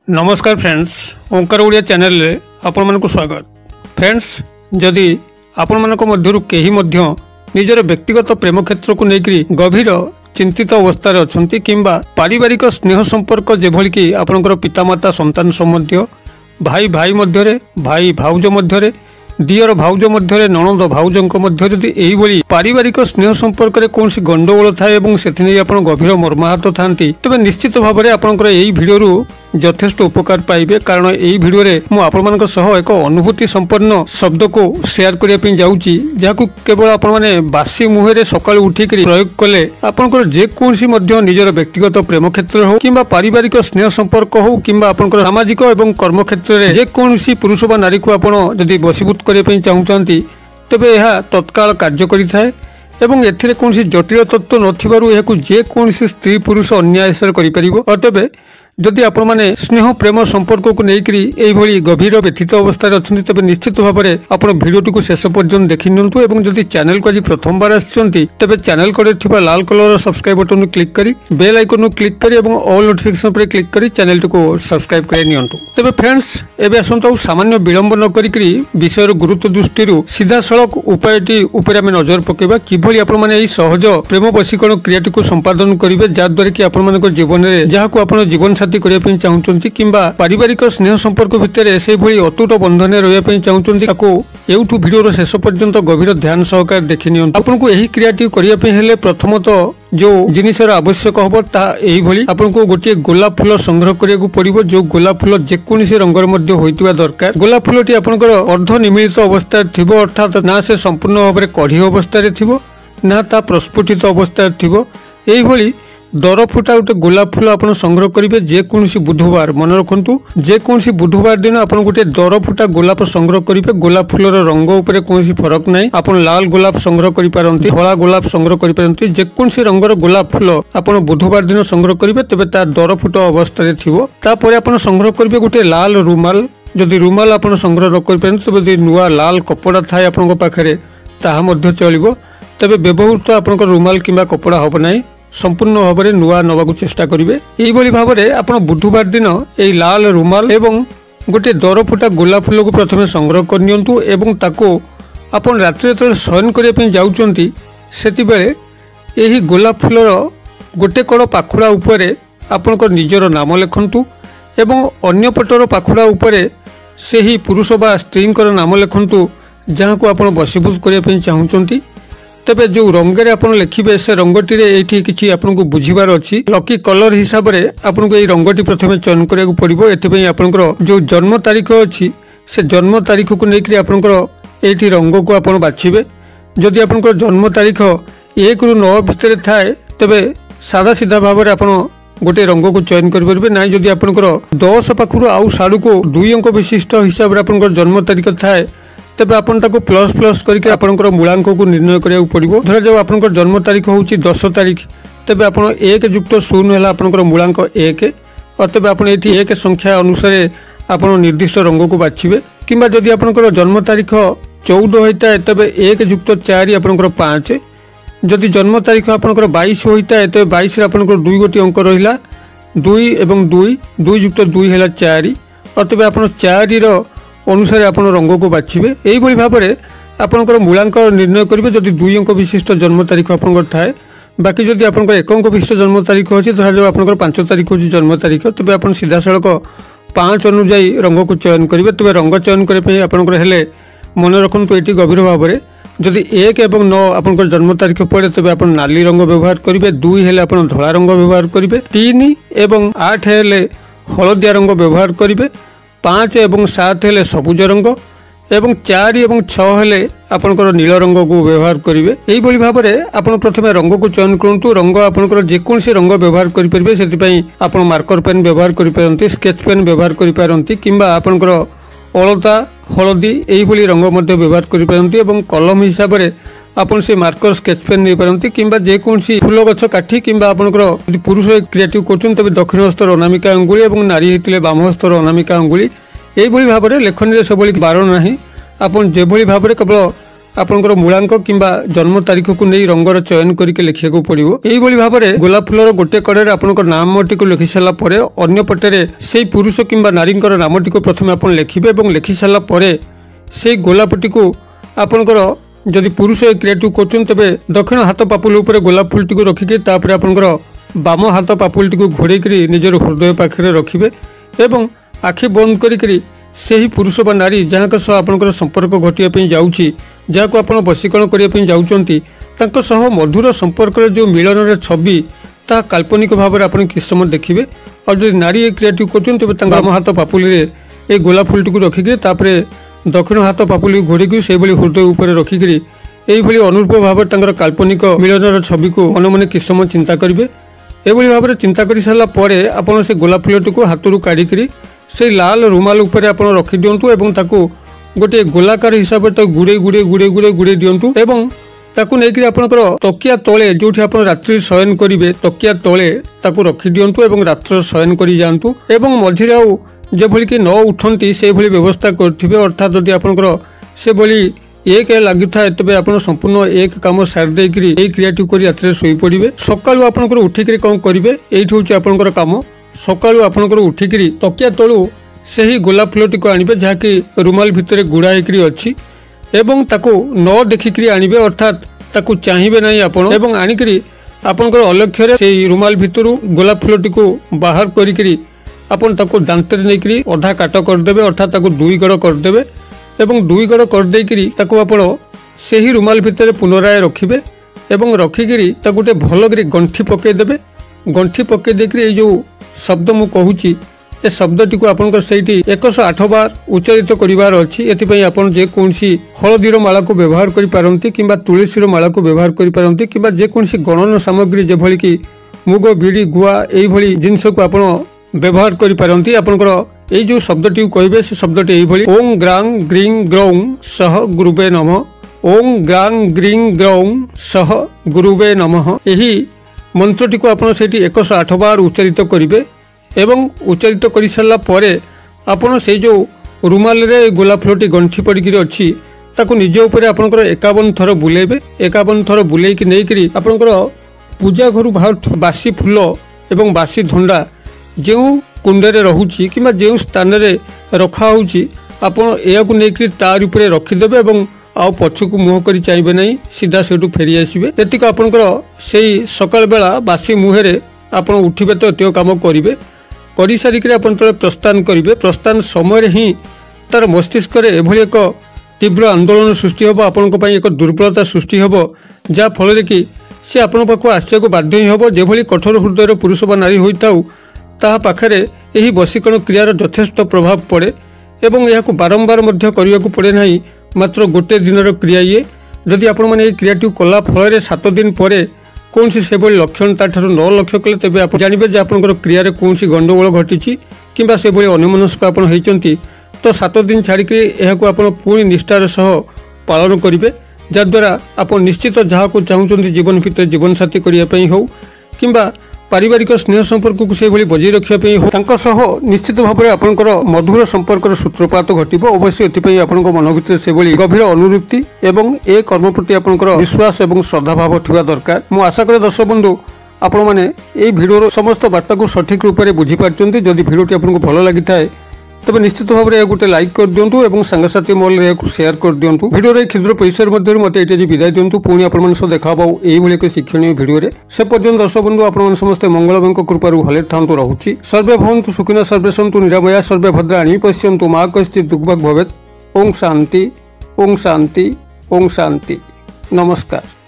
नमस्कार फ्रेंड्स, ओंकार ओडिया चैनल रे आपण मानक स्वागत। फ्रेंड्स, जदि आपण मानक मध्यरु केही मध्य निजर व्यक्तिगत प्रेम क्षेत्र को लेकर गभीर चिंतित अवस्था अछंती किंबा पारिवारिक स्नेह संपर्क जेभली कि आपनकर पितामाता संतान संबंधी, भाई भाई मध्यरे, भाई भाउज मध्यरे, दियर भाउज मध्यरे, ननद भाउजक मध्य जदि एही भली पारिवारिक स्नेह संपर्क रे कोनसी गंडगोल थाए एवं सेथिने आपण गभीर मर्माहत थांती, तबे निश्चित भाव में आपनकर एही भिडियो यथेष्ट उपकार पाइबे। कारण एही भिडियो रे मु आपण मानक सह एक अनुभूति संपन्न शब्द को शेयर करिया पे जाउची, जाकु केवल आपण माने बासी मुहेरे सकाळु उठी करी प्रयोग कले आपनकर जे कोनसी मध्य निजर व्यक्तिगत प्रेम क्षेत्र हो किंबा पारिवारिक स्नेह संपर्क हो किंबा आपनकर सामाजिक एवं कर्म क्षेत्र रे जे कोनसी पुरुष बा नारी को आपण जदि बसीभूत करिया पे चाहुचंती, तबे यह तत्काल कार्य करिथाय एवं एथिरे कोनसी जटिल तत्व नथिबारु एहाकु जे कोनसी स्त्री पुरुष अन्याय करि परिबो। अतबे जदि आपण माने स्नेह प्रेम संपर्क को लेकरी एही भली गभीर व्यथित अवस्था अछंती, तबे निश्चित भाव में आपण भिडियोटी को शेष पर्यंत देखि नियंतु एवं जदि चैनल को आज प्रथम बार आछंती, तबे चैनल को थिबा लाल कलर सब्सक्राइब बटन क्लिक करी बेल आइकन को क्लिक करी एवं ऑल नोटिफिकेशन पर क्लिक करी चैनल को सब्सक्राइब कर नियंतु। तबे फ्रेंड्स, एबे आसंता सामान्य विलंब न करी विषय गुरुत्व दृष्टि सीधा सड़क उपायटी उपर आम नजर पकेबा किभली आपण माने एही सहज प्रेम वशीकरण क्रियाटी को संपादन करिवे, जाद्वारा कि आपण मानक जीवन रे जहाको आपण जीवन करने चाहूँगी किंबा पारिवारिक स्नेह संपर्क भितर से अतुट बंधन रही चाहूँगी, एवठू भिडियो शेष पर्यंत गभीर ध्यान सहकार देखि नियंतु। आपनको यही क्रियाटी करने प्रथमतः जो जिनिसर आवश्यक हम ताही आपको गोटे गोलाप फूल संग्रह करने पड़ो, जो गोलाप फूल जेकोसी रंगर मध्य होइतिबा दरकार। गोलाप फूलटी आपनकर अर्ध निमिलित अवस्था थिबो, अर्थात ना से संपूर्ण भाव में कढ़ी अवस्था थिबो ना ता प्रस्फुटित अवस्था थिबो। एही भली दर फुटा गोटे गोलाप फूल आप संग्रह करेंगे जेकोसी बुधवार, मन रखु जेकोसी बुधवार दिन आप गोटे दर फुटा गोलाप संग्रह करेंगे। गोलाप फूलर रंग उपर कोई फरक नहीं, आप लाल गोलाप संग्रह करेंगे, धला गोलाप संग्रह करेंगे, जेकोसी रंगर गोलाप फूल आप बुधवार दिन संग्रह करेंगे, तेज तार दर फुटा अवस्था थोड़ा आप संग्रह करेंगे गोटे लाल रुमाल। जदि रुमाल आप संग्रह करें तेज नुआ लाल कपड़ा थाए आपन पाखे ताहा चलो, तेज व्यवहृत आप रुमाल कि कपड़ा हम ना, संपूर्ण भाव में नुआ नवा चेष्टा करेंगे। यही भाव में आप बुधवार दिन यही लाल रुमाल एवं गोटे दर फुटा गोलाप फूल को प्रथम संग्रह करनियंतु एवं ताको आपन रात्रि जो शयन करने जाउचंती सेतिबेले यही गोलाप फूलर गोटे कड़ पाखुड़ा उपरे आपनकर निजर नाम लिखंतु एवं अन्य पटर पाखुड़ा उपरे सेही पुरुष बा स्त्रींकर नाम लिखंतु जहाँ को आपन बसीभूत करने चाहूँगी। तेबे जो रंगे आप लिखे से रंगटी ये किसी आपको बुझीबार अच्छी लकी कलर हिसाब से आपको ये रंगटी प्रथम चयन करा पड़ो। एथि आपंकर जो जन्म तारीख अच्छी से जन्म तारीख को लेकर आपंकर ये रंग को आप बाछिबे। जदि आपंकर जन्म तारीख 1 ରୁ 9 भितर थाए तेबे सादा सीधा भाव में आप गोटे रंग को चयन करेंगे ना। जदि आपंकर 10 पाखु आउ साड़ू को 2 अंक विशिष्ट हिसाब से आपंकर जन्म तारीख थाए तेबे आपन ताको प्लस प्लस करके आपनकर मूलांक को निर्णय करिया पड़िबो। धरा जाओ आपनकर जन्म तारीख होउची 10 तारीख, तेबे आपन 1 युक्त 0 हैला आपनकर मूलांक 1 और तेबे आपन एठी 1 संख्या अनुसार आपन निर्दिष्ट रंग को बाछिबे। किंबा जदि आपनकर जन्म तारीख 14 होइता तेबे 1 युक्त 4 आपनकर 5। जदि जन्म तारीख आपनकर 22 होइता तेबे 22 रे आपनकर 2 गोटी अंक रहिला 2 एवं 2 युक्त 2 हैला 4 और तेबे आपन 4 रो अनुसार आप रंग को बाछिबे। यही भाव में आपंकर मूलांक निर्णय करेंगे। जदि 2 अंक विशिष्ट जन्म तारीख आपंकर थाए, बाकी जदि आपंकर 1 अंक विशिष्ट जन्म तारीख अच्छी धरा जो आपंकर 5 तारीख होची जन्म तारीख, तेज आप सीधा सड़क 5 अनुजाई रंग को चयन करेंगे। तेज रंग चयन करने आपंकर हेले मन रखु ये गभीर भाव में जदि 1 एवं 9 आपंकर जन्म तारीख पड़े तेज आप नाली रंग व्यवहार करेंगे। 2 हेले आप धला रंग व्यवहार करेंगे। 3 एवं 8 हेले हलदिया रंग व्यवहार करेंगे। 5 एवं 7 हेले सबुज रंग एवं 4 एवं 6 हेले आपनकर नील रंग को व्यवहार करेंगे। यही भाव में आप प्रथम रंग को चयन करूँ। रंग आपनकर जेकोसी रंग व्यवहार करेंगे, से आप मार्कर पेन व्यवहार करें, स्केच पेन व्यवहार करें, किंबा आपनकर अलता हलदी यही रंग व्यवहार करें। कलम हिसाब से आपन से मार्कर स्केच पेन नहीं पारती किंबा जेकोसी फूल गछ काठी किंबा आपनकर पुरुष क्रिएटिव करछन तबे दक्षिण हस्तर अनामिका अंगुली और नारी हेतिले बाम हस्तर अनामिका अंगुली एही भाव में लेखन से सब बारण नहीं। आपन जेभली भाव में केवल आपणकर मूलांक किंबा जन्म तारीख को नहीं रंगर चयन करके लिखा पड़ो। यही भाव में गोलाप फूलर गोटे कड़े आपंकर नामटी को लिखि सारा अन्य पटे से पुरुष किंबा नारी नामटी को प्रथम आप लिखे और लिखि सारा से गोलापटी को आपणकर जदि पुरुष क्रियाटी कर तेज दक्षिण हाथ पापुल उपर गोलाप फूलटी को रखिकी आपणकर बाम हाथ पापुलटी को घोड़े निजर हृदय पाखे रखिए एवं आखि बंद करी से ही पुरुष बा नारी जहाँ सह आपंकर संपर्क घटिया जाऊँगी जहाँ आप वशीकरण करने जाऊँच मधुर संपर्क जो मिलन छवि ता काल्पनिक भाव में आप किस समय देखिए। और जो नारी ये क्रियाटी कर बाम हाथ पापुल ये गोलाप फूलटी को रखिकी दक्षिण हाथ पापुल घोड़ी से हृदय उपर रखिकी यही अनुरूप भाव में काल्पनिक मिलन छवि को मन मन किस समय चिंता करेंगे। एभली भाव में चिंता कर सारापर आप से गोलाप फूलटी को हाथ काढ़ी से लाल रुमाल उपर आप रखी दिंतु एवं ताकू गोटे गोलाकार हिसाब से गुड़े गुड़े गुड़े गुड़े गुड़े दिंतु एवं ताकू नहीं आपंकर तकिया तले जो रात्रि शयन करेंगे तकिया तले ताकू रखी दिंतु एवं रात्र शयन कर जातु एवं मझिरे आउ जेभली कि न उठती से भली व्यवस्था करेंगे। अर्थात जदि आपंकर से भली एक लगी था तेज आप संपूर्ण एक कम सारी देकर यही क्रियाटी कर रात्रि शोई पड़े। सकालू आपंकर उठिक कौन करेंगे ये हूँ आपंकर कम सकालू आपंकर उठिक तकिया तलू से ही गोलाप फूलटी को आनिबे जहाँकि रुमाल भितर गुड़ा होकर अच्छी एवं ताकू न देखिक आनिबे अर्थात ताकू चाहिए ना आपण एवं आनिकी आपंकर अलक्ष्य से रुमाल भितर गोलाप फूलटी को बाहर करी आपन ताकू दांतर नहीं अधा काट करदे अर्थात ताकू दुई गड़ करदे एवं दुई गड़ करदे ताकू आपण से ही रुमाल भितर पुनराय रखिए एवं रखिकी गोटे भल कर गंठी पकईदे गंठी पकईदे जो शब्द मु कहूँ ए शब्दटी को आपंकर से 108 बार उच्चारित करार अच्छी एपाई आपन जेकोसी हलदीर माला को व्यवहार करें कि तुलसीर माला को व्यवहार करें कि जेकोसी गणन सामग्री जेभली कि मुग बिड़ी गुआ यही जिनस को आप व्यवहार करें आपंकर ये जो शब्दटी कहे से शब्दटी यही ओं ग्रां ग्रीं ग्रौं सह गुरुवे नमः ओं ग्रां ग्रीं ग्रौं सह गुरुवे नमः यही मंत्रटी को आप 108 बार उच्चारित करेंगे एवं उच्चारित कर सारा पर आपण से जो रुमाल रे गोलाप फूलटी गंठी पड़की अच्छी ताकू निज उपर आपंकर 51 थर बुलेबे 51 थर बुले नहीं आपंकर पूजा घर बाहर बासी फूल एवं बासी धंडा जो कुंडे रोचे कि जो स्थान रखा होपण नहीं तार उपरे रखीदे और आउ पछक मुह कर चाहिए ना सीधा से फेरी आसवे एतिक आपंकर से सकाल बेला बासी मुहे आप उठे तो एत कम करेंगे कर सारिक प्रस्थान करेंगे प्रस्थान समय ही तार मस्तिष्क एभली एक तीव्र आंदोलन सृष्टि हम आपण एक दुर्बलता सृष्टि हम जहाँ फल कि सी आपण पाक आसक बाध्य ही हम जो कठोर हृदय पुरुष बा नारी होता ता पाखे यही वशीकरण क्रियार यथेष्ट प्रभाव पड़े एवं यह बारंबार करने को पड़े ना मात्र गोटे दिन क्रिया ये जदि आपण मैंने क्रियाटी कला फल 7 दिन पर कौन सी से लक्षण ताठू न लक्ष्य कले तेज आप जानवे जे आपंकर क्रिया कौन सी गंडगोल घटी कि से अन्यमनस्क आप होती तो 7 दिन छाड़िक आप पुणी निष्ठार सह पालन करेंगे जद्वारा आप निश्चित जहाँ को चाहते जीवन भितर जीवन साथी करने हो कि पारिवारिक स्नेह संपर्क को से बजाय रखापी हो निश्चित भाव में आपंकर मधुर संपर्क सूत्रपात घटो अवश्य एपाई आप मन भर से गभीर अनुवृत्ति एवं ए कर्म प्रति आपंकर विश्वास और श्रद्धाभाव थिबा दरकार। मु आशा करे दर्शक बंधु आपण मैंने ये भिडियो समस्त बार्ता को सठिक रूप से बुझीपार्टी जदि भिडियोटी आपको भल लगी था तब निश्चित भाव में गोटे लाइक कर दिंतु और सांगसाथी मल शेयर कर दिंतु भिडियो क्षुद्र परिसर मध्य मत ये विदाय दिंतु पुणी आप देखा यही एक शिक्षणीय भिडियो से पर्यटन दर्शक बंधु आप समस्ते मंगलमय कृपा भले था रोचे सर्वे भवन्तु सुखिनः सर्वे सन्तु निरामया सर्वे भद्राणि पश्यन्तु मा कश्चित् दुर्भग भवेत्। ओं शांति ओं शांति ओं शांति। नमस्कार।